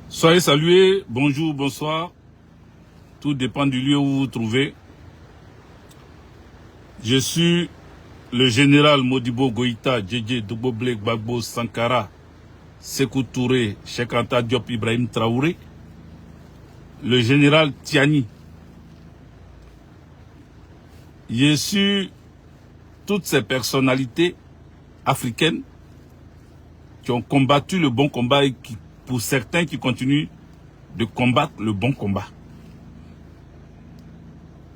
Soyez salués, bonjour, bonsoir. Tout dépend du lieu où vous vous trouvez. Je suis le général Modibo Goïta, Djedje Douboble Gbagbo Sankara, Sékou Touré, Cheikh Anta Diop Ibrahim Traoré, le général Tiani. Je suis toutes ces personnalités africaines qui ont combattu le bon combat et qui, pour certains qui continuent de combattre le bon combat.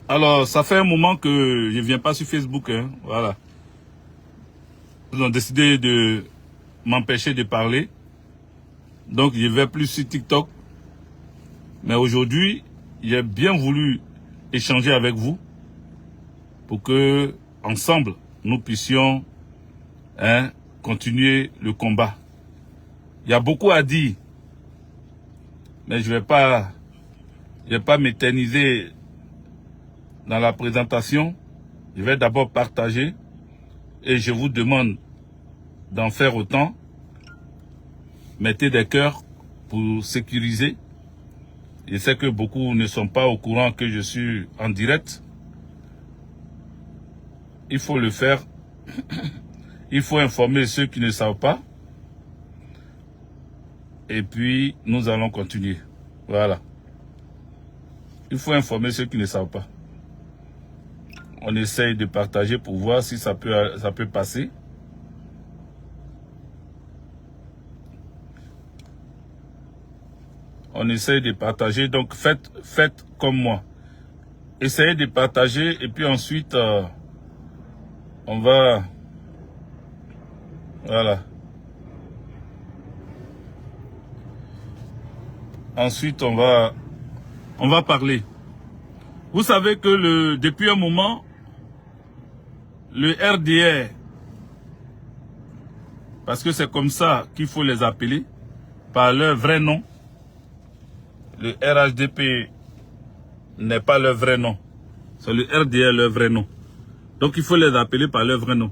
Alors, ça fait un moment que je ne viens pas sur Facebook, hein, voilà. Ils ont décidé de m'empêcher de parler. Donc, je ne vais plus sur TikTok. Mais aujourd'hui, j'ai bien voulu échanger avec vous pour que, ensemble, nous puissions continuer le combat. Il y a beaucoup à dire, mais je vais pas m'éterniser dans la présentation. Je vais d'abord partager et je vous demande d'en faire autant. Mettez des cœurs pour sécuriser. Je sais que beaucoup ne sont pas au courant que je suis en direct. Il faut le faire. Il faut informer ceux qui ne savent pas. Et puis, nous allons continuer. Voilà. Il faut informer ceux qui ne savent pas. On essaye de partager pour voir si ça peut passer. On essaye de partager. Donc, faites comme moi. Essayez de partager et puis ensuite, on va... Voilà. Ensuite, on va parler. Vous savez que depuis un moment, le RDR, parce que c'est comme ça qu'il faut les appeler, par leur vrai nom. Le RHDP n'est pas leur vrai nom. C'est le RDR leur vrai nom. Donc il faut les appeler par leur vrai nom.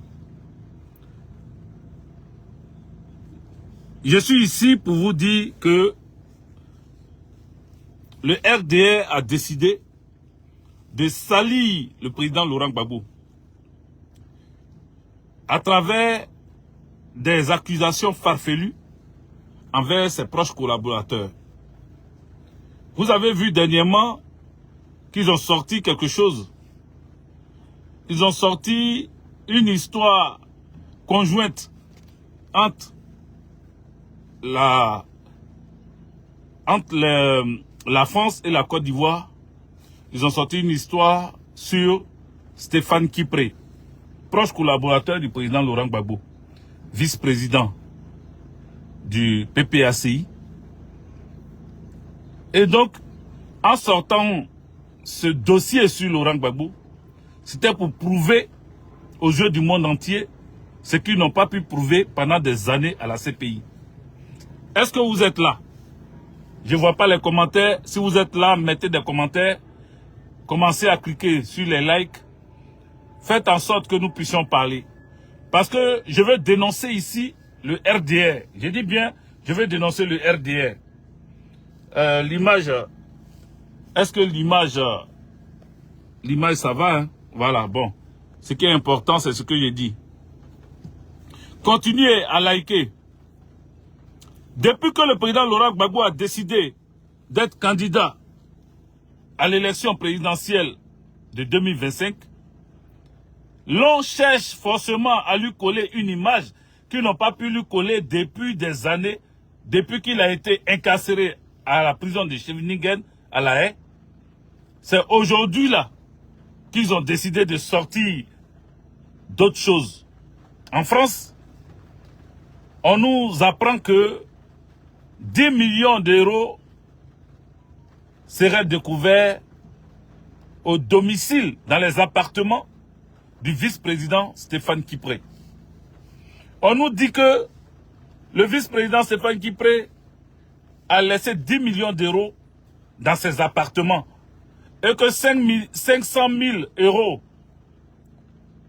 Je suis ici pour vous dire que le RDR a décidé de salir le président Laurent Gbagbo à travers des accusations farfelues envers ses proches collaborateurs. Vous avez vu dernièrement qu'ils ont sorti quelque chose. Ils ont sorti une histoire conjointe entre la France et la Côte d'Ivoire. Ils ont sorti une histoire sur Stéphane Kipré, proche collaborateur du président Laurent Gbagbo, vice-président du PPACI. Et donc, en sortant ce dossier sur Laurent Gbagbo, c'était pour prouver aux yeux du monde entier ce qu'ils n'ont pas pu prouver pendant des années à la CPI. Est-ce que vous êtes là? Je ne vois pas les commentaires. Si vous êtes là, mettez des commentaires. Commencez à cliquer sur les likes. Faites en sorte que nous puissions parler. Parce que je veux dénoncer ici le RDR. Je dis bien, je veux dénoncer le RDR. L'image, est-ce que l'image ça va, hein? Voilà, bon. Ce qui est important, c'est ce que j'ai dit. Continuez à liker. Depuis que le président Laurent Gbagbo a décidé d'être candidat à l'élection présidentielle de 2025, l'on cherche forcément à lui coller une image qu'ils n'ont pas pu lui coller depuis des années, depuis qu'il a été incarcéré à la prison de Scheveningen, à La Haye. C'est aujourd'hui là qu'ils ont décidé de sortir d'autres choses. En France, on nous apprend que 10 millions d'euros seraient découverts au domicile, dans les appartements du vice-président Stéphane Kipré. On nous dit que le vice-président Stéphane Kipré a laissé 10 millions d'euros dans ses appartements et que 500 000 euros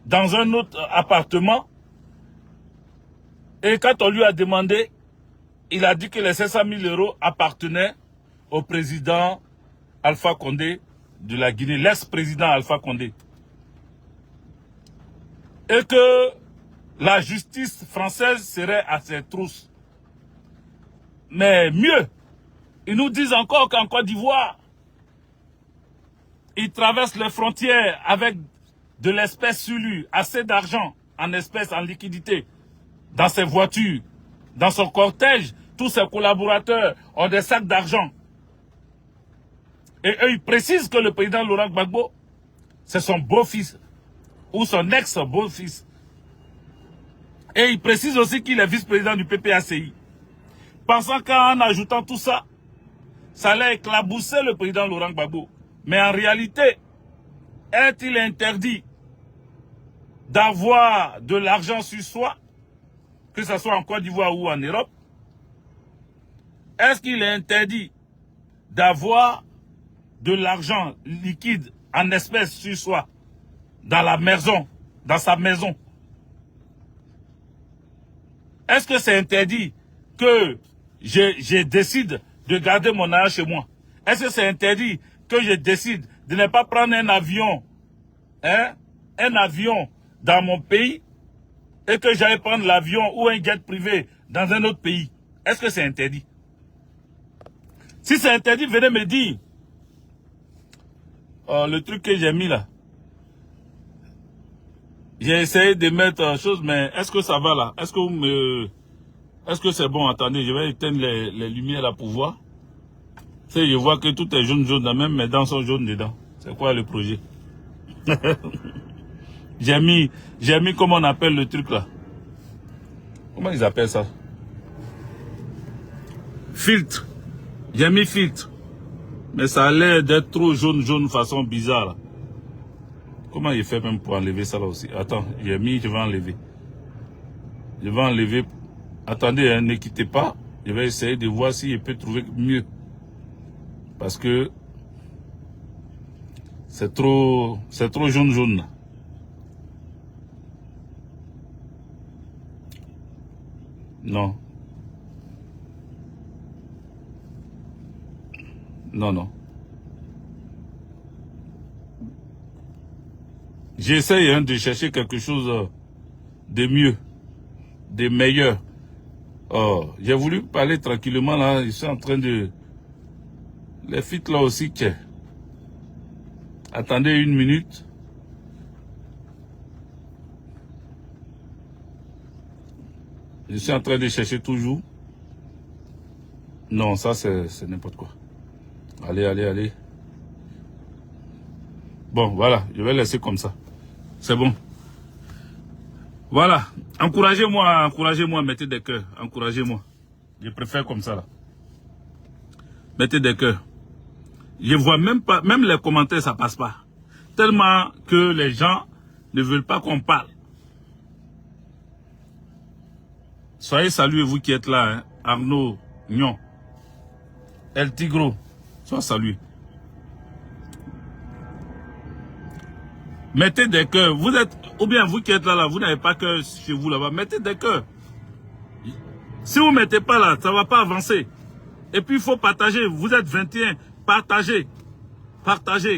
dans un autre appartement. Et quand on lui a demandé il a dit que les 500 000 euros appartenaient au président Alpha Condé de la Guinée, l'ex-président Alpha Condé. Et que la justice française serait à ses trousses. Mais mieux, ils nous disent encore qu'en Côte d'Ivoire, ils traversent les frontières avec de l'espèce sur lui, assez d'argent en espèces, en liquidité, dans ses voitures, dans son cortège, tous ses collaborateurs ont des sacs d'argent. Et eux, ils précisent que le président Laurent Gbagbo, c'est son beau-fils, ou son ex-beau-fils. Et ils précisent aussi qu'il est vice-président du PPACI. Pensant qu'en ajoutant tout ça, ça allait éclabousser le président Laurent Gbagbo. Mais en réalité, est-il interdit d'avoir de l'argent sur soi, que ce soit en Côte d'Ivoire ou en Europe? Est-ce qu'il est interdit d'avoir de l'argent liquide en espèces sur soi, dans la maison, dans sa maison? Est-ce que c'est interdit que je décide de garder mon argent chez moi? Est-ce que c'est interdit que je décide de ne pas prendre un avion dans mon pays et que j'aille prendre l'avion ou un jet privé dans un autre pays? Est-ce que c'est interdit? Si c'est interdit, venez me dire. Le truc que j'ai mis là. J'ai essayé de mettre chose, mais est-ce que ça va là? Est-ce que c'est bon? Attendez, je vais éteindre les lumières là pour voir. Je vois que tout est jaune là, même mes dents sont jaunes dedans. C'est quoi le projet? J'ai mis comment on appelle le truc là. Comment ils appellent ça? Filtre. J'ai mis filtre. Mais ça a l'air d'être trop jaune façon bizarre là. Comment il fait même pour enlever ça là aussi? Attends, je vais enlever. Je vais enlever. Attendez, hein, ne quittez pas. Je vais essayer de voir si je peux trouver mieux. Parce que c'est trop jaune. Non. Non. J'essaye de chercher quelque chose de mieux, de meilleur. J'ai voulu parler tranquillement là, ils sont en train de... Les filtres là aussi, tiens. Attendez une minute. Je suis en train de chercher toujours. Non, ça c'est n'importe quoi. Allez. Bon, voilà, je vais laisser comme ça. C'est bon. Voilà. Encouragez-moi, mettez des cœurs. Encouragez-moi. Je préfère comme ça là. Mettez des cœurs. Je vois même pas, même les commentaires, ça passe pas. Tellement que les gens ne veulent pas qu'on parle. Soyez salués, vous qui êtes là, hein. Arnaud, Nyon, El Tigro, soyez salués. Mettez des cœurs. Vous êtes, ou bien vous qui êtes là, vous n'avez pas cœur chez vous là-bas. Mettez des cœurs. Si vous ne mettez pas là, ça ne va pas avancer. Et puis il faut partager. Vous êtes 21. Partagez.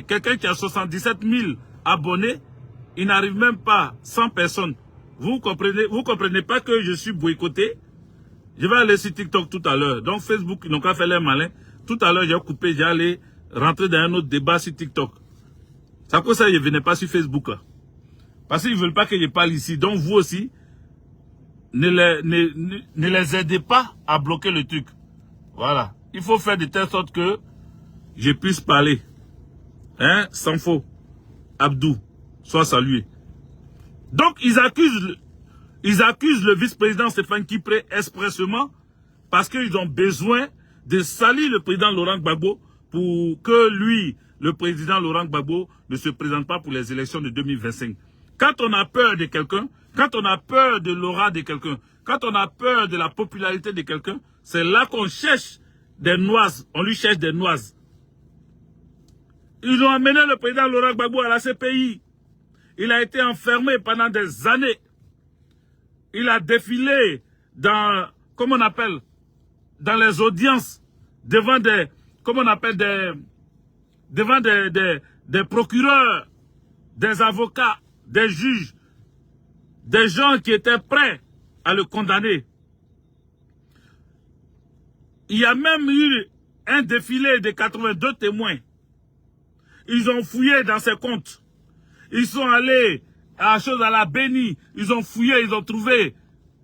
Quelqu'un qui a 77 000 abonnés, il n'arrive même pas 100 personnes. Vous comprenez pas que je suis boycotté? Je vais aller sur TikTok tout à l'heure. Donc Facebook, ils n'ont qu'à faire les malins. Tout à l'heure, j'ai coupé, j'ai allé rentrer dans un autre débat sur TikTok. C'est à cause de ça que je ne venais pas sur Facebook là. Parce qu'ils ne veulent pas que je parle ici. Donc vous aussi, ne les aidez pas à bloquer le truc. Voilà. Il faut faire de telle sorte que je puisse parler. Hein? Sans faux. Abdou, sois salué. Donc ils accusent le vice-président Stéphane Kipré expressément parce qu'ils ont besoin de salir le président Laurent Gbagbo pour que lui, le président Laurent Gbagbo, ne se présente pas pour les élections de 2025. Quand on a peur de quelqu'un, quand on a peur de l'aura de quelqu'un, quand on a peur de la popularité de quelqu'un, c'est là qu'on cherche des noises. On lui cherche des noises. Ils ont amené le président Laurent Gbagbo à la CPI. Il a été enfermé pendant des années. Il a défilé dans, comment on appelle, dans les audiences, devant des, comment on appelle, devant des procureurs, des avocats, des juges, des gens qui étaient prêts à le condamner. Il y a même eu un défilé de 82 témoins. Ils ont fouillé dans ses comptes. Ils sont allés à la Béni. Ils ont fouillé, ils ont trouvé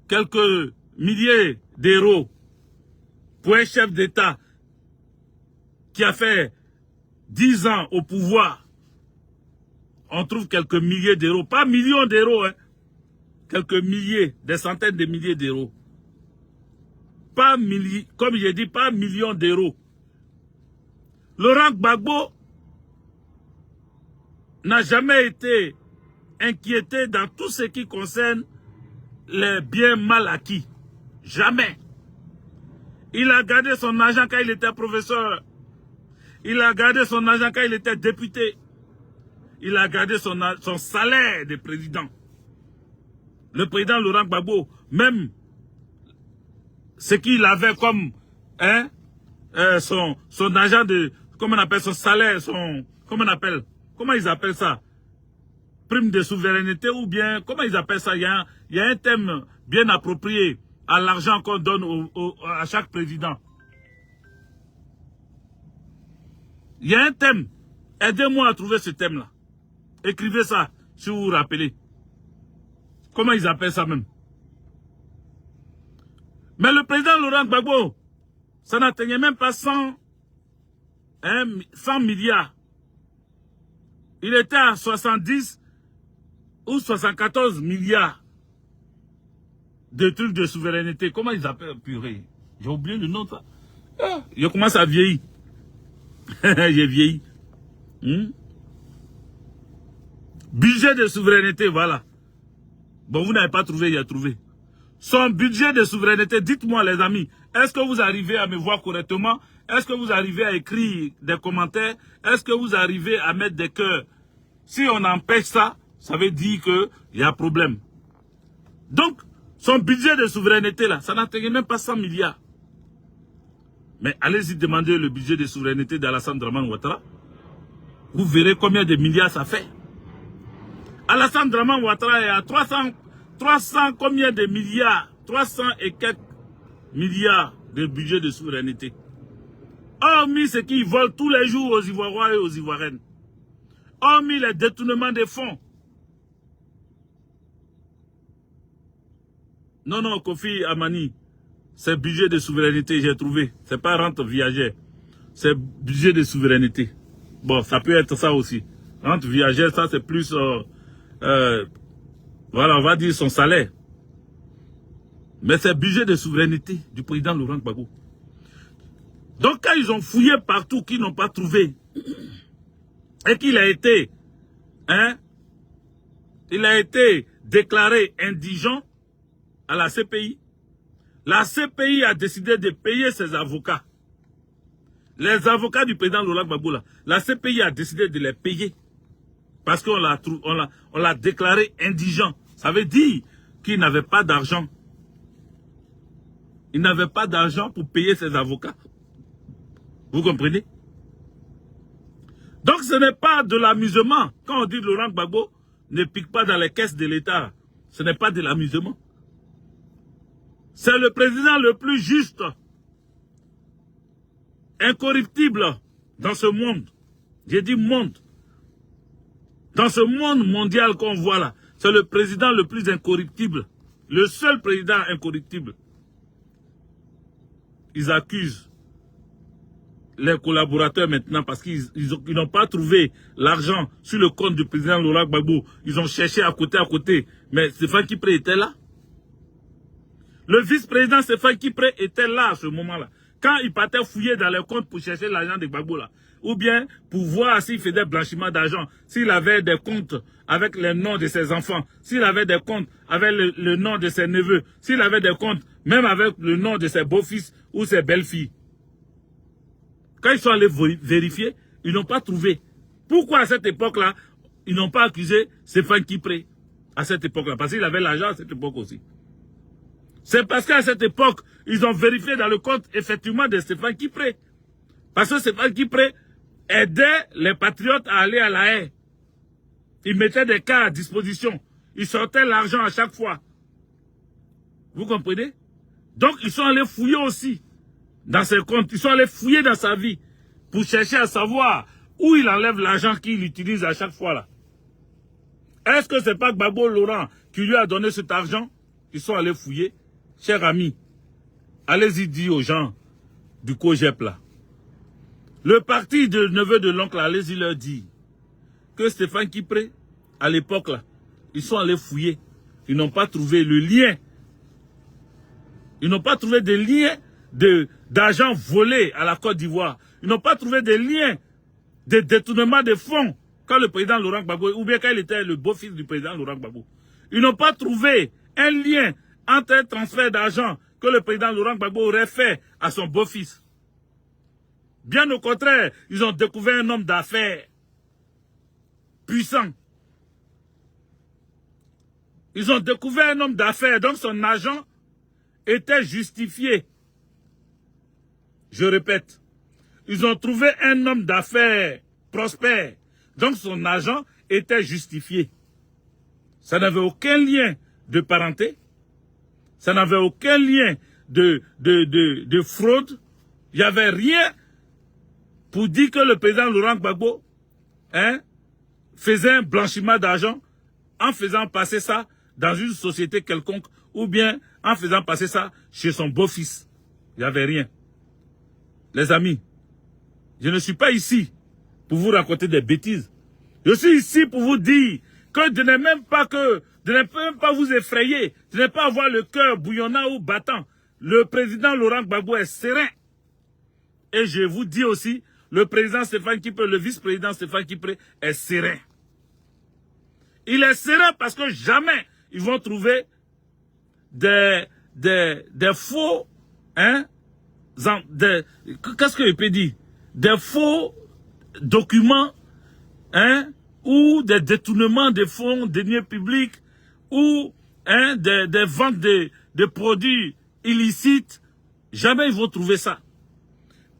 quelques milliers d'euros pour un chef d'État qui a fait 10 ans au pouvoir. On trouve quelques milliers d'euros, pas millions d'euros, hein. Quelques milliers, des centaines de milliers d'euros. Pas milliers, comme j'ai dit, pas millions d'euros. Laurent Gbagbo n'a jamais été inquiété dans tout ce qui concerne les biens mal acquis. Jamais. Il a gardé son argent quand il était professeur. Il a gardé son argent quand il était député. Il a gardé son salaire de président. Le président Laurent Gbagbo, même ce qu'il avait comme son argent de, comment on appelle, son salaire, comment ils appellent ça? Prime de souveraineté ou bien, comment ils appellent ça? Il y a un thème bien approprié à l'argent qu'on donne à chaque président. Il y a un thème. Aidez-moi à trouver ce thème-là. Écrivez ça, si vous vous rappelez. Comment ils appellent ça même? Mais le président Laurent Gbagbo, ça n'atteignait même pas 100 milliards. Il était à 70 ou 74 milliards de trucs de souveraineté. Comment ils appellent? Purée. J'ai oublié le nom de ça. Ah, je commence à vieillir. J'ai vieilli. Budget de souveraineté, voilà. Bon, vous n'avez pas trouvé, il a trouvé. Son budget de souveraineté, dites-moi les amis, est-ce que vous arrivez à me voir correctement? Est-ce que vous arrivez à écrire des commentaires? Est-ce que vous arrivez à mettre des cœurs? Si on empêche ça, ça veut dire qu'il y a problème. Donc, son budget de souveraineté là, ça n'atteint même pas 100 milliards. Mais allez-y demander le budget de souveraineté d'Alassane Dramane Ouattara. Vous verrez combien de milliards ça fait. Alassane Dramane Ouattara est à 300 combien de milliards? 300 et quelques milliards de budget de souveraineté. Hormis ce qu'ils volent tous les jours aux Ivoiriens et aux Ivoiriennes. Hormis les détournements des fonds. Non, non, Kofi Amani, c'est budget de souveraineté, j'ai trouvé. C'est pas rente viagère. C'est budget de souveraineté. Bon, ça peut être ça aussi. Rente viagère, ça c'est plus... voilà, on va dire son salaire. Mais c'est budget de souveraineté du président Laurent Gbagbo. Donc quand ils ont fouillé partout, qu'ils n'ont pas trouvé, et qu'il a été, il a été déclaré indigent à la CPI a décidé de payer ses avocats. Les avocats du président Laurent Gbagbo, là, la CPI a décidé de les payer. Parce qu'on l'a déclaré indigent. Ça veut dire qu'il n'avait pas d'argent. Il n'avait pas d'argent pour payer ses avocats. Vous comprenez? Donc ce n'est pas de l'amusement. Quand on dit Laurent Gbagbo ne pique pas dans les caisses de l'État, ce n'est pas de l'amusement. C'est le président le plus juste, incorruptible dans ce monde. J'ai dit monde. Dans ce monde mondial qu'on voit là, c'est le président le plus incorruptible. Le seul président incorruptible. Ils accusent les collaborateurs maintenant parce qu'ils n'ont pas trouvé l'argent sur le compte du président Laurent Gbagbo. Ils ont cherché à côté. Mais Stéphane Kipré était là. Le vice-président Stéphane Kipré était là à ce moment-là. Quand il partait fouiller dans les comptes pour chercher l'argent de Gbagbo là. Ou bien pour voir s'il faisait blanchiment d'argent, s'il avait des comptes avec les noms de ses enfants, s'il avait des comptes avec le nom de ses neveux, s'il avait des comptes même avec le nom de ses beaux-fils ou ses belles-filles. Quand ils sont allés vérifier, ils n'ont pas trouvé. Pourquoi à cette époque-là, ils n'ont pas accusé Stéphane Kipré à cette époque-là? Parce qu'il avait l'argent à cette époque aussi. C'est parce qu'à cette époque, ils ont vérifié dans le compte, effectivement, de Stéphane Kipré. Parce que Stéphane Kipré aidait les patriotes à aller à la haie. Il mettait des cas à disposition. Il sortait l'argent à chaque fois. Vous comprenez? Donc, ils sont allés fouiller aussi dans ses comptes. Ils sont allés fouiller dans sa vie pour chercher à savoir où il enlève l'argent qu'il utilise à chaque fois là. Est-ce que c'est pas Gbagbo Laurent qui lui a donné cet argent? Ils sont allés fouiller. Chers amis, allez-y dire aux gens du COGEP là. Le parti de neveu de l'oncle, allez-y leur dire que Stéphane Kipré, à l'époque là, ils sont allés fouiller. Ils n'ont pas trouvé le lien. Ils n'ont pas trouvé de lien d'argent volé à la Côte d'Ivoire. Ils n'ont pas trouvé de lien de détournement de fonds quand le président Laurent Gbagbo, ou bien quand il était le beau-fils du président Laurent Gbagbo. Ils n'ont pas trouvé un lien entre un transfert d'argent que le président Laurent Gbagbo aurait fait à son beau-fils. Bien au contraire, ils ont découvert un homme d'affaires puissant. Ils ont découvert un homme d'affaires, donc son argent était justifié. Je répète, ils ont trouvé un homme d'affaires prospère, donc son argent était justifié. Ça n'avait aucun lien de parenté, ça n'avait aucun lien de fraude. Il n'y avait rien pour dire que le président Laurent Gbagbo faisait un blanchiment d'argent en faisant passer ça dans une société quelconque ou bien en faisant passer ça chez son beau-fils. Il n'y avait rien. Les amis, je ne suis pas ici pour vous raconter des bêtises. Je suis ici pour vous dire que de ne même pas vous effrayer, de ne pas avoir le cœur bouillonnant ou battant. Le président Laurent Gbagbo est serein. Et je vous dis aussi, le président Stéphane Kipré, le vice-président Stéphane Kipré est serein. Il est serein parce que jamais ils vont trouver des faux, qu'est-ce que je peux dire? Des faux documents, ou des détournements de fonds, deniers publics, ou des ventes de produits illicites. Jamais ils vont trouver ça.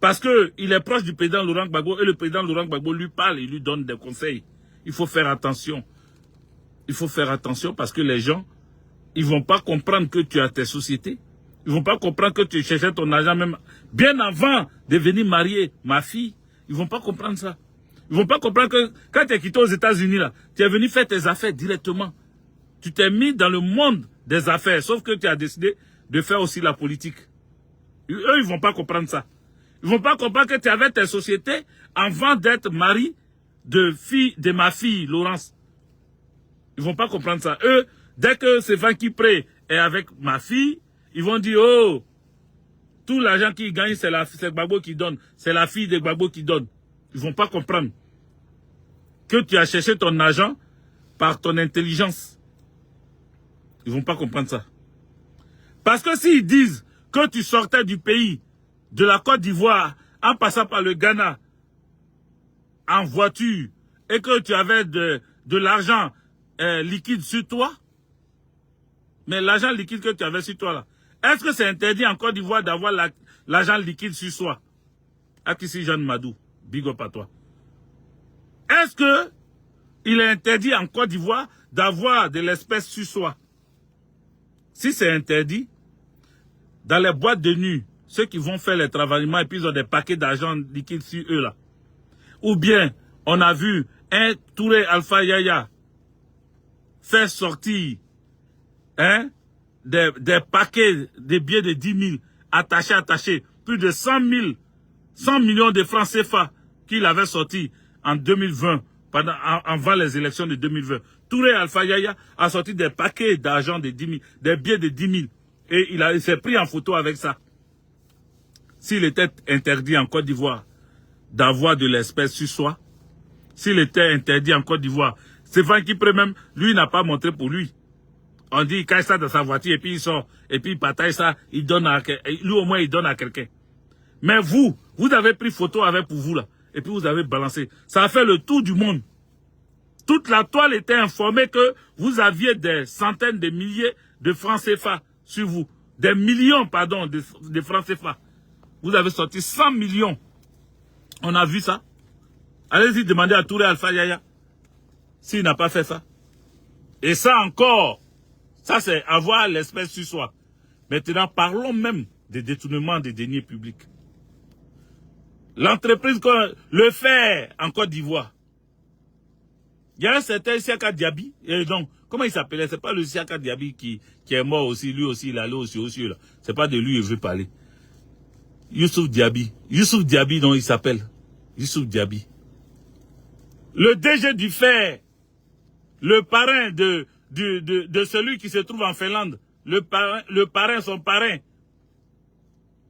Parce qu'il est proche du président Laurent Gbagbo et le président Laurent Gbagbo lui parle, il lui donne des conseils. Il faut faire attention. Il faut faire attention parce que les gens, ils ne vont pas comprendre que tu as tes sociétés. Ils ne vont pas comprendre que tu cherchais ton argent même bien avant de venir marier ma fille. Ils ne vont pas comprendre ça. Ils ne vont pas comprendre que quand tu es quitté aux États-Unis, là, tu es venu faire tes affaires directement. Tu t'es mis dans le monde des affaires, sauf que tu as décidé de faire aussi la politique. Eux, ils ne vont pas comprendre ça. Ils ne vont pas comprendre que tu avais tes sociétés avant d'être mari de ma fille, Laurence. Ils ne vont pas comprendre ça. Eux, dès que Stéphane Kipré est avec ma fille, ils vont dire, oh, tout l'argent qu'ils gagnent, c'est Gbagbo qui donne. C'est la fille de Gbagbo qui donne. Ils ne vont pas comprendre que tu as cherché ton argent par ton intelligence. Ils ne vont pas comprendre ça. Parce que s'ils disent que tu sortais du pays, de la Côte d'Ivoire, en passant par le Ghana, en voiture, et que tu avais de l'argent liquide sur toi, mais l'argent liquide que tu avais sur toi là, est-ce que c'est interdit en Côte d'Ivoire d'avoir l'argent liquide sur soi? Akissi Jean Madou, big up à toi. Est-ce que il est interdit en Côte d'Ivoire d'avoir de l'espèce sur soi? Si c'est interdit, dans les boîtes de nuit, ceux qui vont faire les travaillements et puis ils ont des paquets d'argent liquide sur eux là. Ou bien, on a vu un Touré Alpha Yaya faire sortir des paquets de billets de 10 000 attachés, plus de 100 millions de francs CFA qu'il avait sortis en 2020, avant les élections de 2020. Touré Alpha Yaya a sorti des paquets d'argent de 10 000, des billets de 10 000. Et il s'est pris en photo avec ça. S'il était interdit en Côte d'Ivoire d'avoir de l'espèce sur soi, s'il était interdit en Côte d'Ivoire, Stéphane Kipré même, lui n'a pas montré pour lui. On dit, il cache ça dans sa voiture et puis il sort, et puis il partage ça, il donne à lui au moins il donne à quelqu'un. Mais vous avez pris photo avec pour vous là, et puis vous avez balancé. Ça a fait le tour du monde. Toute la toile était informée que vous aviez des centaines de milliers de francs CFA sur vous. des millions, pardon, de francs CFA. Vous avez sorti 100 millions. On a vu ça. Allez-y demander à Touré Alpha Yaya s'il n'a pas fait ça. Et ça encore, ça c'est avoir l'espèce sur soi. Maintenant, parlons même des détournements des deniers publics. L'entreprise, le fait en Côte d'Ivoire. Il y a un certain Siaka Diaby, et donc, comment il s'appelait? C'est pas le Siaka Diaby qui est mort aussi, lui aussi, il allait aussi aux cieux, là. C'est pas de lui que je veux parler. Youssouf Diaby. Youssouf Diaby, dont il s'appelle. Youssouf Diaby. Le DG du fer, le parrain de celui qui se trouve en Finlande, le parrain, son parrain,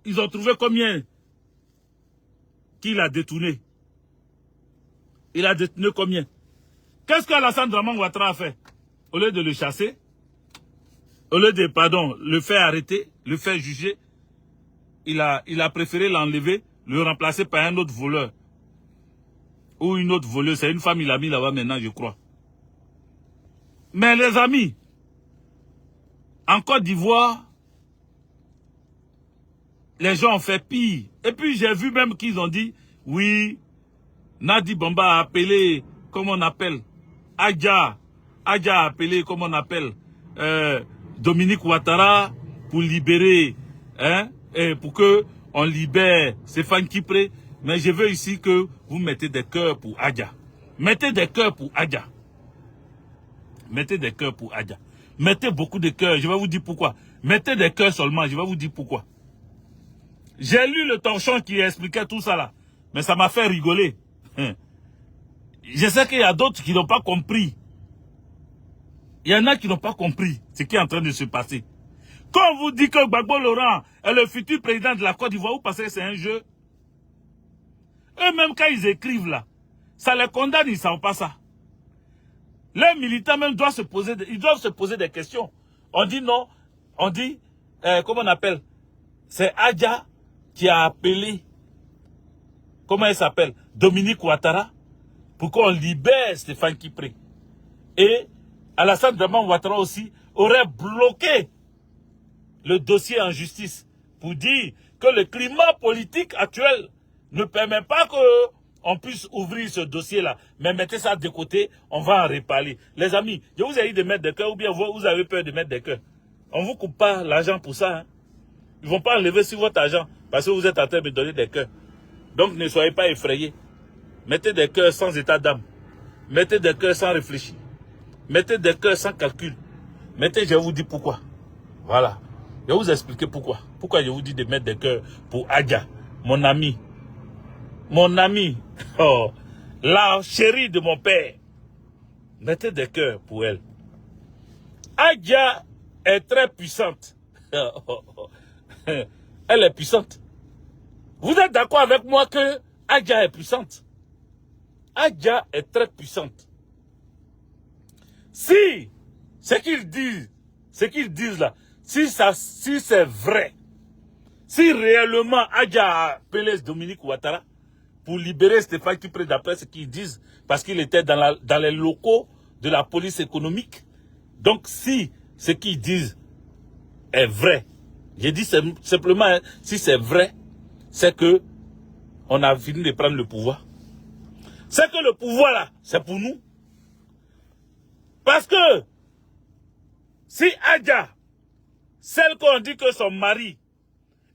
ils ont trouvé combien qu'il a détourné? Il a détourné combien? Qu'est-ce qu'Alassane Draman Ouattara a fait? Au lieu de le chasser, au lieu de, le faire arrêter, le faire juger, il a préféré l'enlever, le remplacer par un autre voleur. Ou une autre voleuse. C'est une femme, il a mis là-bas maintenant, je crois. Mais les amis, en Côte d'Ivoire, les gens ont fait pire. Et puis j'ai vu même qu'ils ont dit, oui, Nadi Bamba a appelé, comment on appelle, Adja a appelé, comment on appelle, Dominique Ouattara pour libérer, hein, et pour que on libère Stéphane Kipré. Mais je veux ici que vous mettez des cœurs pour Adja. Mettez des cœurs pour Adja. Mettez des cœurs pour Adja. Mettez beaucoup de cœurs. Je vais vous dire pourquoi. Mettez des cœurs seulement. Je vais vous dire pourquoi. J'ai lu le torchon qui expliquait tout ça là. Mais ça m'a fait rigoler. Je sais qu'il y a d'autres qui n'ont pas compris. Il y en a qui n'ont pas compris ce qui est en train de se passer. Quand on vous dit que Gbagbo Laurent est le futur président de la Côte d'Ivoire, vous pensez que c'est un jeu? Eux-mêmes, quand ils écrivent là, ça les condamne, ils ne savent pas ça. Les militants même doivent se poser des questions. On dit non, on dit, comment on appelle? C'est Adja qui a appelé, comment elle s'appelle? Dominique Ouattara, pour qu'on libère Stéphane Kipré. Et Alassane Draman Ouattara aussi aurait bloqué le dossier en justice pour dire que le climat politique actuel ne permet pas qu'on puisse ouvrir ce dossier-là. Mais mettez ça de côté, on va en reparler. Les amis, je vous ai dit de mettre des cœurs ou bien vous avez peur de mettre des cœurs. On ne vous coupe pas l'argent pour ça. Hein. Ils ne vont pas enlever sur votre argent parce que vous êtes en train de me donner des cœurs. Donc ne soyez pas effrayés. Mettez des cœurs sans état d'âme. Mettez des cœurs sans réfléchir. Mettez des cœurs sans calcul. Mettez, je vous dis pourquoi. Voilà. Je vais vous expliquer pourquoi. Pourquoi je vous dis de mettre des cœurs pour Adja, mon ami. Mon ami, oh, la chérie de mon père. Mettez des cœurs pour elle. Adja est très puissante. Elle est puissante. Vous êtes d'accord avec moi que Adja est puissante? Adja est très puissante. Si ce qu'ils disent là, si c'est vrai, si réellement Adja a appelé Dominique Ouattara pour libérer Stéphane Kipré d'après ce qu'ils disent, parce qu'il était dans les locaux de la police économique. Donc si ce qu'ils disent est vrai, j'ai dit simplement, hein, si c'est vrai, c'est que on a fini de prendre le pouvoir. C'est que le pouvoir là, c'est pour nous. Parce que si Adja, celle qu'on dit que son mari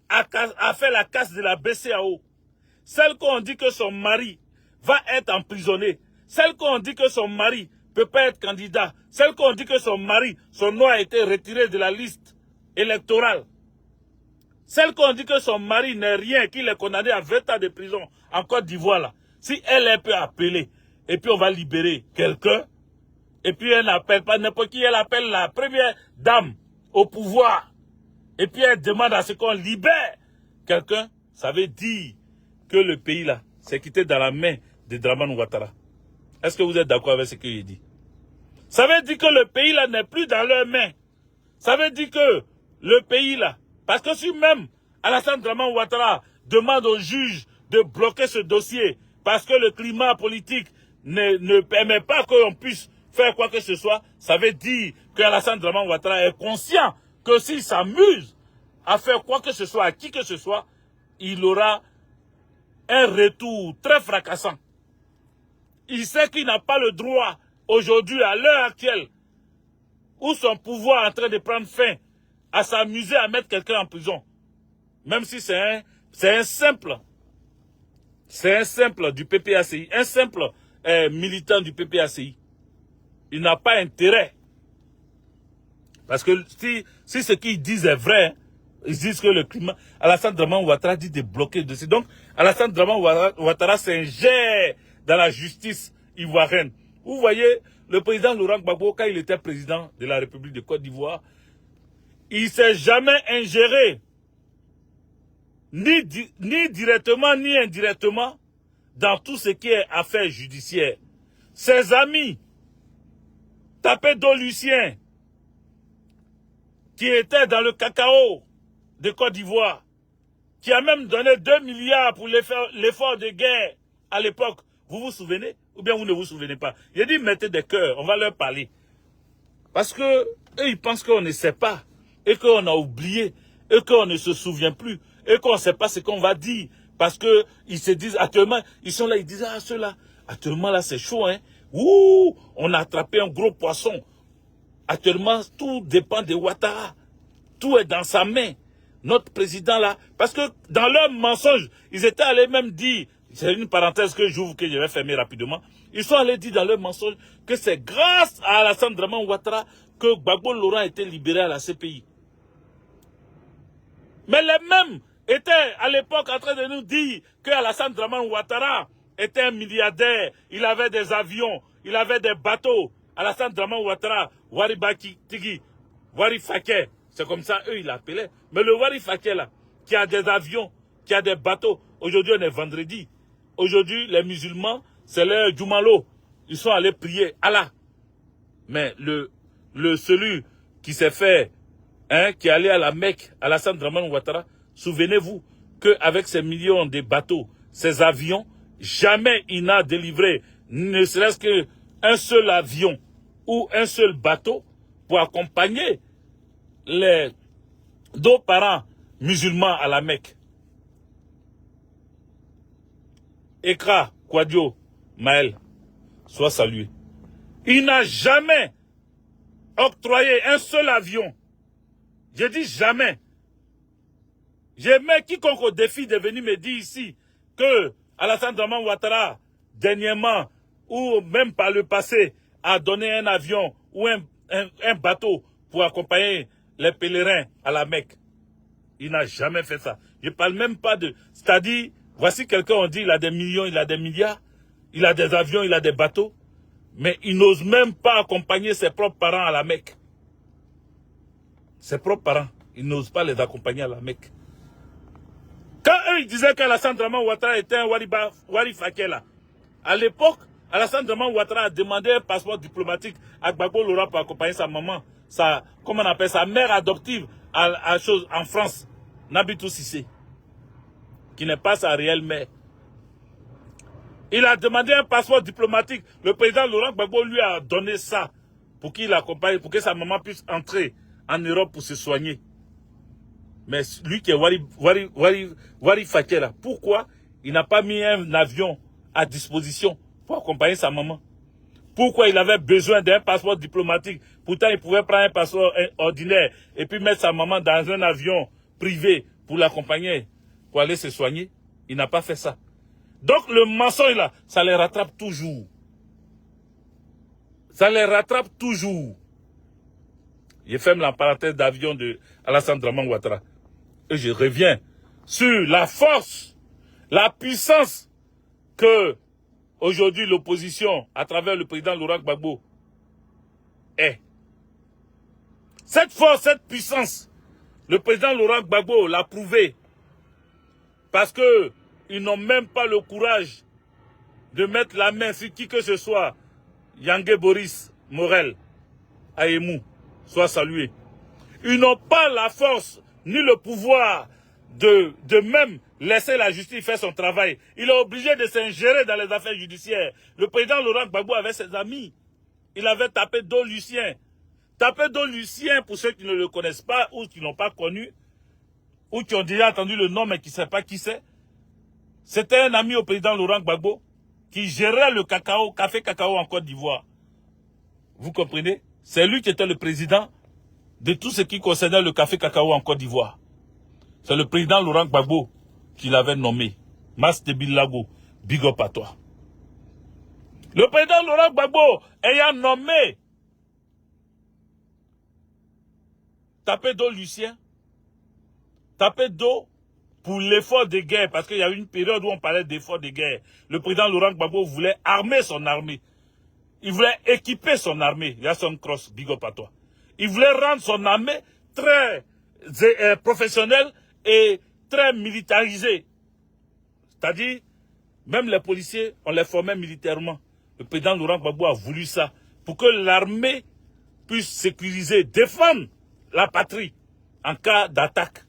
a fait la casse de la BCAO, celle qu'on dit que son mari va être emprisonné, celle qu'on dit que son mari ne peut pas être candidat, celle qu'on dit que son mari, son nom a été retiré de la liste électorale, celle qu'on dit que son mari n'est rien, qu'il est condamné à 20 ans de prison en Côte d'Ivoire là, si elle peut appeler, et puis on va libérer quelqu'un, et puis elle n'appelle pas n'importe qui, elle appelle la première dame au pouvoir, et puis elle demande à ce qu'on libère quelqu'un, ça veut dire que le pays là, c'est quitté dans la main de Draman Ouattara. Est-ce que vous êtes d'accord avec ce que je dis? Ça veut dire que le pays là n'est plus dans leurs mains. Ça veut dire que le pays là, parce que si même Alassane Draman Ouattara demande au juge de bloquer ce dossier, parce que le climat politique ne permet pas qu'on puisse faire quoi que ce soit, ça veut dire que Alassane Draman Ouattara est conscient que s'il s'amuse à faire quoi que ce soit, à qui que ce soit, il aura un retour très fracassant. Il sait qu'il n'a pas le droit, aujourd'hui, à l'heure actuelle, où son pouvoir est en train de prendre fin, à s'amuser à mettre quelqu'un en prison. Même si c'est un simple du PPACI, un simple militant du PPACI. Il n'a pas intérêt. Parce que si ce qu'ils disent est vrai, ils disent que le climat, Alassane Dramane Ouattara dit de bloquer dessus. Donc, Alassane Dramane Ouattara s'ingère dans la justice ivoirienne. Vous voyez, le président Laurent Gbagbo, quand il était président de la République de Côte d'Ivoire, il ne s'est jamais ingéré, ni directement, ni indirectement, dans tout ce qui est affaires judiciaires. Ses amis, Tapé-Do Lucien, qui était dans le cacao de Côte d'Ivoire, qui a même donné 2 milliards pour l'effort de guerre à l'époque. Vous vous souvenez? Ou bien vous ne vous souvenez pas? Il a dit, mettez des cœurs, on va leur parler. Parce que eux, ils pensent qu'on ne sait pas, et qu'on a oublié, et qu'on ne se souvient plus, et qu'on ne sait pas ce qu'on va dire. Parce que ils se disent, actuellement, ils sont là, ils disent, ah, ceux-là, actuellement, là, c'est chaud, hein. Ouh, on a attrapé un gros poisson. Actuellement, tout dépend de Ouattara. Tout est dans sa main. Notre président là, parce que dans leur mensonge, ils étaient allés même dire, c'est une parenthèse que j'ouvre, que je vais fermer rapidement, ils sont allés dire dans leur mensonge que c'est grâce à Alassane Dramane Ouattara que Gbagbo Laurent a été libéré à la CPI. Mais les mêmes étaient à l'époque en train de nous dire que Alassane Dramane Ouattara était un milliardaire, il avait des avions, il avait des bateaux. Alassane Dramane Ouattara, Wari Tigi, Wari Faké, c'est comme ça eux ils l'appelaient. Mais le Wari Faké là, qui a des avions, qui a des bateaux, aujourd'hui on est vendredi. Aujourd'hui les musulmans, c'est leur Djoumalo. Ils sont allés prier Allah. Mais celui qui s'est fait, hein, qui est allé à la Mecque, Alassane Dramane Ouattara, souvenez-vous qu'avec ces millions de bateaux, ces avions, jamais il n'a délivré ne serait-ce qu'un seul avion ou un seul bateau pour accompagner les 2 parents musulmans à la Mecque. Ekra, Kouadio, Maël, sois salué. Il n'a jamais octroyé un seul avion. Je dis jamais. J'aimais quiconque au défi de venir me dire ici que Alassane Dramane Ouattara, dernièrement, ou même par le passé, a donné un avion ou un bateau pour accompagner les pèlerins à la Mecque. Il n'a jamais fait ça. Je ne parle même pas de... C'est-à-dire, voici quelqu'un, on dit, il a des millions, il a des milliards, il a des avions, il a des bateaux, mais il n'ose même pas accompagner ses propres parents à la Mecque. Ses propres parents, il n'ose pas les accompagner à la Mecque. Quand eux, ils disaient qu'Alassane Dramane Ouattara était un Wari Faké là, à l'époque, Alassane Dramane Ouattara a demandé un passeport diplomatique à Gbagbo Laurent pour accompagner sa maman, comment on appelle sa mère adoptive en France, Nabitou Cissé, qui n'est pas sa réelle mère. Il a demandé un passeport diplomatique. Le président Laurent Gbagbo lui a donné ça pour qu'il l'accompagne, pour que sa maman puisse entrer en Europe pour se soigner. Mais lui qui est Wari Faké là, pourquoi il n'a pas mis un avion à disposition pour accompagner sa maman? Pourquoi il avait besoin d'un passeport diplomatique? Pourtant, il pouvait prendre un passeport ordinaire et puis mettre sa maman dans un avion privé pour l'accompagner, pour aller se soigner. Il n'a pas fait ça. Donc, le mensonge là, ça les rattrape toujours. Ça les rattrape toujours. Je ferme la parenthèse d'avion de Alassane Dramane Ouattara. Et je reviens sur la force, la puissance que aujourd'hui l'opposition, à travers le président Laurent Gbagbo, est. Cette force, cette puissance, le président Laurent Gbagbo l'a prouvé. Parce que ils n'ont même pas le courage de mettre la main sur qui que ce soit. Yangé Boris Morel, Ayemou, soit salué. Ils n'ont pas la force ni le pouvoir de même laisser la justice faire son travail. Il est obligé de s'ingérer dans les affaires judiciaires. Le président Laurent Gbagbo avait ses amis. Il avait Tapé-Do Lucien. Tapé-Do Lucien, pour ceux qui ne le connaissent pas ou qui ne l'ont pas connu, ou qui ont déjà entendu le nom mais qui ne savent pas qui c'est. C'était un ami au président Laurent Gbagbo qui gérait le cacao, café cacao en Côte d'Ivoire. Vous comprenez? C'est lui qui était le président de tout ce qui concernait le café cacao en Côte d'Ivoire. C'est le président Laurent Gbagbo qui l'avait nommé. Mas Tebilago, big up à toi. Le président Laurent Gbagbo ayant nommé Tapé d'eau Lucien, Tapé d'eau pour l'effort de guerre, parce qu'il y a eu une période où on parlait d'effort de guerre. Le président Laurent Gbagbo voulait armer son armée. Il voulait équiper son armée. Yasson Cross, big up à toi. Il voulait rendre son armée très professionnelle et très militarisée. C'est-à-dire, même les policiers, on les formait militairement. Le président Laurent Gbagbo a voulu ça pour que l'armée puisse sécuriser, défendre la patrie en cas d'attaque,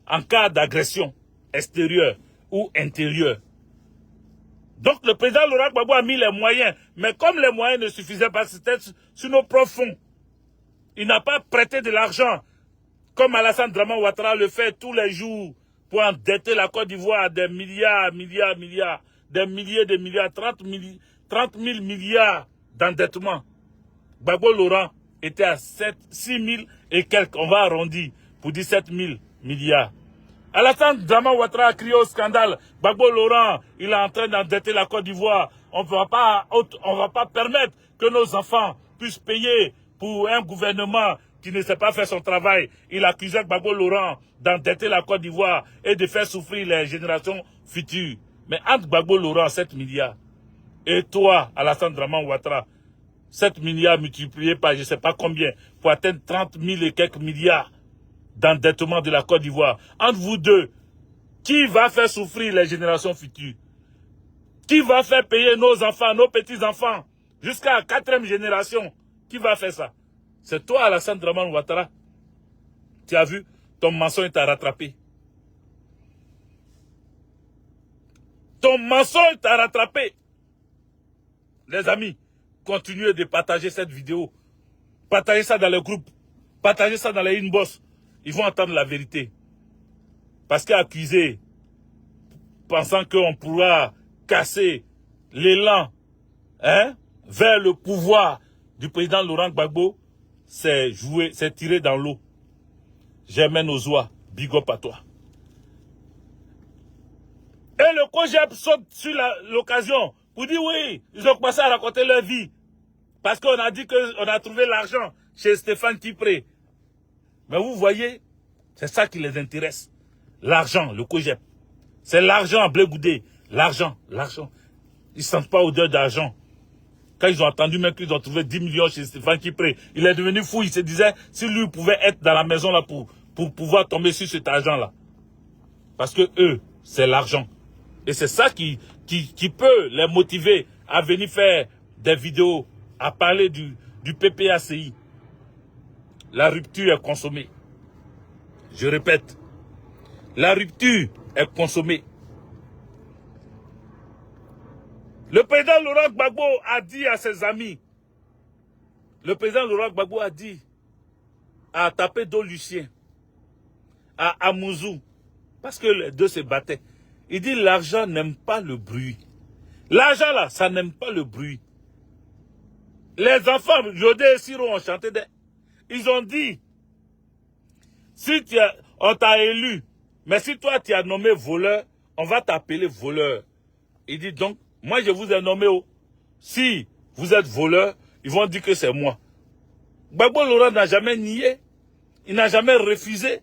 en cas d'agression extérieure ou intérieure. Donc le président Laurent Gbagbo a mis les moyens, mais comme les moyens ne suffisaient pas, c'était sur nos profonds. Il n'a pas prêté de l'argent, comme Alassane Draman Ouattara le fait tous les jours, pour endetter la Côte d'Ivoire à des milliards, des milliers de milliards, 30 000 milliards d'endettement. Gbagbo Laurent était à 6 000 et quelques, on va arrondir, pour 17 000 milliards. Alassane Draman Ouattara a crié au scandale. Gbagbo Laurent, il est en train d'endetter la Côte d'Ivoire. On ne va pas permettre que nos enfants puissent payer pour un gouvernement qui ne sait pas faire son travail. Il accusait Gbagbo Laurent d'endetter la Côte d'Ivoire et de faire souffrir les générations futures. Mais entre Gbagbo Laurent, 7 milliards, et toi, Alassane Draman Ouattara, 7 milliards multipliés par je ne sais pas combien, pour atteindre 30 000 et quelques milliards d'endettement de la Côte d'Ivoire. Entre vous deux, qui va faire souffrir les générations futures? Qui va faire payer nos enfants, nos petits-enfants, jusqu'à la 4e génération? Qui va faire ça? C'est toi, Alassane Draman Ouattara. Tu as vu, ton mensonge t'a rattrapé. Ton mensonge t'a rattrapé. Les amis, continuez de partager cette vidéo. Partagez ça dans les groupes. Partagez ça dans les inbox. Ils vont entendre la vérité. Parce qu'accuser, pensant qu'on pourra casser l'élan vers le pouvoir du président Laurent Gbagbo, c'est jouer, c'est tirer dans l'eau. Germaine Ozoa, big up à toi. Et le COJEP saute sur l'occasion pour dire oui, ils ont commencé à raconter leur vie. Parce qu'on a dit qu'on a trouvé l'argent chez Stéphane Tipré. Mais vous voyez, c'est ça qui les intéresse. L'argent, le COJEP. C'est l'argent à Blé Goudé. L'argent. Ils ne sentent pas odeur d'argent. Quand ils ont entendu même qu'ils ont trouvé 10 millions chez Stéphane Tipré, il est devenu fou. Il se disait, si lui pouvait être dans la maison là pour pouvoir tomber sur cet argent-là. Parce que eux, c'est l'argent. Et c'est ça qui peut les motiver à venir faire des vidéos, à parler du PPACI. La rupture est consommée. Je répète, la rupture est consommée. Le président Laurent Gbagbo a dit à ses amis, le président Laurent Gbagbo a dit à Tapé d'eau Lucien, à Amouzou, parce que les deux se battaient. Il dit l'argent n'aime pas le bruit. L'argent là, ça n'aime pas le bruit. Les enfants, Jodé et Siro ont chanté ils ont dit, si on t'a élu, mais si toi tu as nommé voleur, on va t'appeler voleur. Il dit donc, moi je vous ai nommé, si vous êtes voleur, ils vont dire que c'est moi. Gbagbo Laurent n'a jamais nié, il n'a jamais refusé,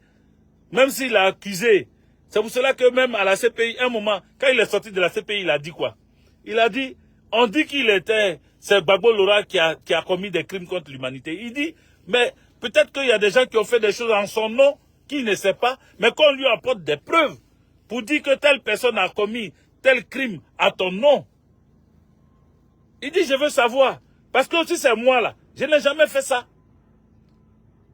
même s'il a accusé. C'est pour cela que même à la CPI, un moment, quand il est sorti de la CPI, il a dit quoi? Il a dit, on dit qu'il était, c'est Gbagbo Laurent qui a commis des crimes contre l'humanité. Il dit, mais peut-être qu'il y a des gens qui ont fait des choses en son nom, qu'il ne sait pas, mais qu'on lui apporte des preuves pour dire que telle personne a commis tel crime à ton nom. Il dit, je veux savoir. Parce que si c'est moi là, je n'ai jamais fait ça.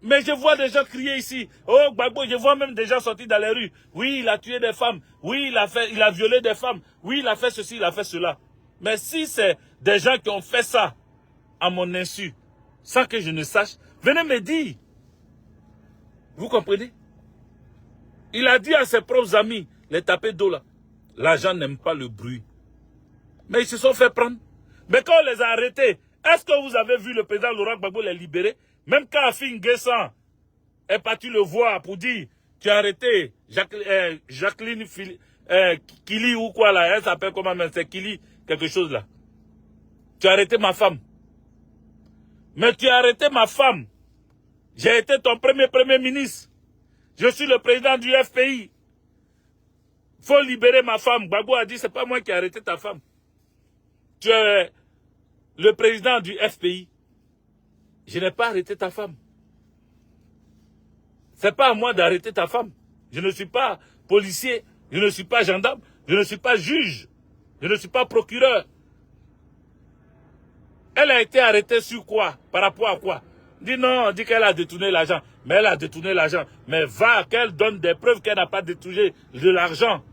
Mais je vois des gens crier ici. Oh Gbagbo, je vois même des gens sortis dans les rues. Oui, il a tué des femmes. Oui, il a violé des femmes. Oui, il a fait ceci, il a fait cela. Mais si c'est des gens qui ont fait ça à mon insu, sans que je ne sache, venez me dire. Vous comprenez? Il a dit à ses propres amis, les tapés d'eau là, l'argent n'aime pas le bruit. Mais ils se sont fait prendre. Mais quand on les a arrêtés, est-ce que vous avez vu le président Laurent Gbagbo les libérer? Même quand Afin Guessan est parti le voir pour dire, tu as arrêté Jacqueline Kili ou quoi là, elle s'appelle comment même, c'est Kili, quelque chose là. Tu as arrêté ma femme. Mais tu as arrêté ma femme. J'ai été ton premier ministre. Je suis le président du FPI. Faut libérer ma femme. Gbagbo a dit, c'est pas moi qui ai arrêté ta femme. Tu es le président du FPI. Je n'ai pas arrêté ta femme. C'est pas à moi d'arrêter ta femme. Je ne suis pas policier. Je ne suis pas gendarme. Je ne suis pas juge. Je ne suis pas procureur. Elle a été arrêtée sur quoi? Par rapport à quoi? Dit non, on dit qu'elle a détourné l'argent. Mais elle a détourné l'argent. Mais va, qu'elle donne des preuves qu'elle n'a pas détourné de l'argent.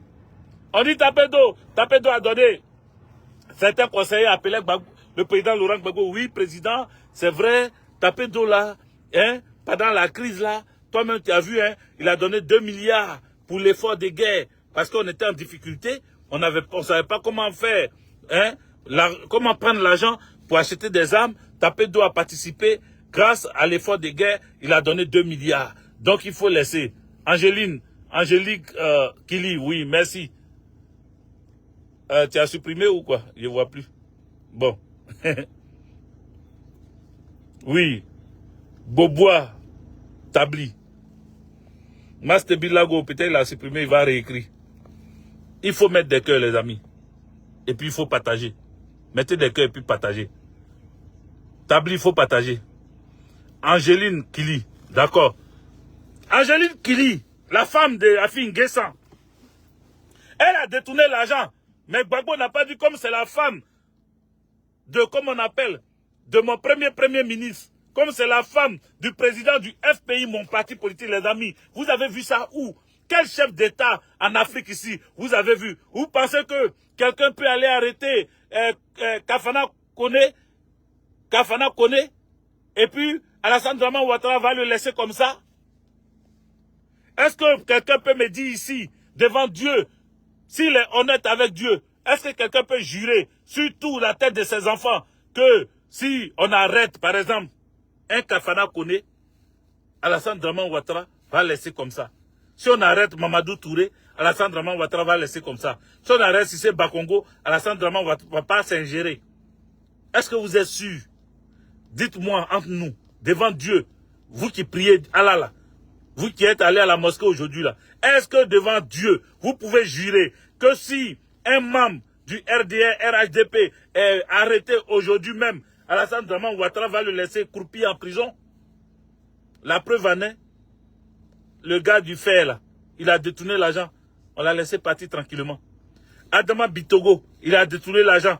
On dit Tapé-d'eau. Tapé-d'eau a donné. Certains conseillers appelaient le président Laurent Gbagbo. Oui, président, c'est vrai, Tapé-d'eau là, hein, pendant la crise là, toi-même tu as vu, hein, il a donné 2 milliards pour l'effort de guerre. Parce qu'on était en difficulté, on ne savait pas comment faire, hein, comment prendre l'argent pour acheter des armes. Tapé-d'eau a participé. Grâce à l'effort de guerre, il a donné 2 milliards. Donc il faut laisser. Angélique Kili, oui, merci. Tu as supprimé ou quoi? Je ne vois plus. Bon. Oui. Bobois, Tabli. Master Bilago, peut-être il a supprimé, il va réécrire. Il faut mettre des cœurs, les amis. Et puis il faut partager. Mettez des cœurs et puis partagez. Tabli, il faut partager. Angéline Kili, d'accord. Angéline Kili, la femme de Afin Guessan, elle a détourné l'argent. Mais Gbagbo n'a pas dit comme c'est la femme de, comme on appelle, de mon premier ministre. Comme c'est la femme du président du FPI, mon parti politique, les amis. Vous avez vu ça où? Quel chef d'État en Afrique ici vous avez vu? Vous pensez que quelqu'un peut aller arrêter Kafana Koné et puis Alassane Dramane Ouattara va le laisser comme ça? Est-ce que quelqu'un peut me dire ici, devant Dieu, s'il est honnête avec Dieu, est-ce que quelqu'un peut jurer, surtout la tête de ses enfants, que si on arrête, par exemple, un Kafana Koné, Alassane Dramane Ouattara va laisser comme ça? Si on arrête Mamadou Touré, Alassane Dramane Ouattara va laisser comme ça. Si on arrête Cissé Bakongo, Alassane Dramane Ouattara ne va pas s'ingérer. Est-ce que vous êtes sûr? Dites-moi entre nous, devant Dieu, vous qui priez Allah là, vous qui êtes allé à la mosquée aujourd'hui là, est-ce que devant Dieu, vous pouvez jurer que si un membre du RDR, RHDP est arrêté aujourd'hui même, Alassane Dramane Ouattara va le laisser croupir en prison? La preuve en est, le gars du fer là, il a détourné l'argent, on l'a laissé partir tranquillement. Adama Bitogo, il a détourné l'argent,